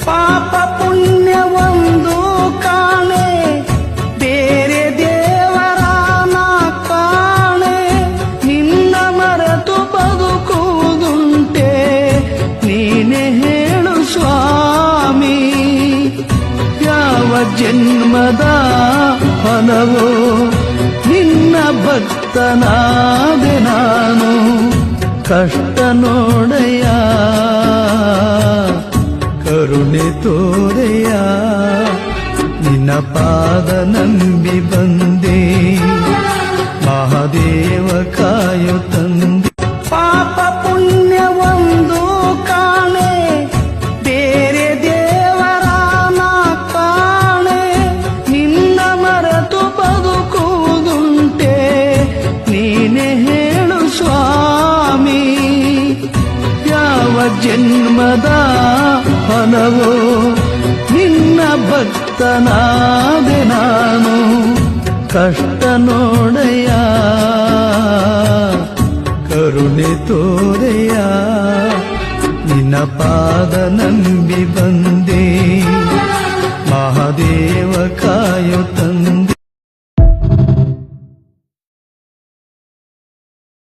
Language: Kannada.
ಪಾಪ ಪುಣ್ಯವೊಂದು ಕಾಣೆ, ಬೇರೆ ದೇವರ ನಾ ಕಾಣೆ. ನಿನ್ನ ಮರೆತು ಬದುಕುವುದುಂಟೆ, ನೀನೆ ಹೇಳು ಸ್ವಾಮಿ. ಯಾವ ಜನ್ಮದ ಫಲವೋ ನಿನ್ನ ಭಕ್ತನಾದೆ ನಾನು. ಕಷ್ಟ ನೋಡೆಯ ಕರುಣೆ ತೋರೆಯ, ನಿನ್ನ ಪಾದ ನಂಬಿ ಬಂದೆ, ಮಹಾದೇವ ಕಾಯು ತಂದೆ. ಪಾಪ ಪುಣ್ಯವೊಂದು ಕಾಣೆ, ಬೇರೆ ದೇವರ ನಾ ಕಾಣೆ. ನಿನ್ನ ಮರೆತು ಬದುಕುವುದುಂಟೆ, ನೀನೆ ಹೇಳು ಸ್ವಾಮಿ. ಯಾವ ಜನ್ಮದ ಫಲವೋ ನಿನ್ನ ಭಕ್ತನಾದೆ ನಾನು. ಕಷ್ಟ ನೋಡೆಯ ಕರುಣೆ ತೋರೆಯ, ನಿನ್ನ ಪಾದ ನಂಬಿ ಬಂದೆ, ಮಹಾದೇವ ಕಾಯು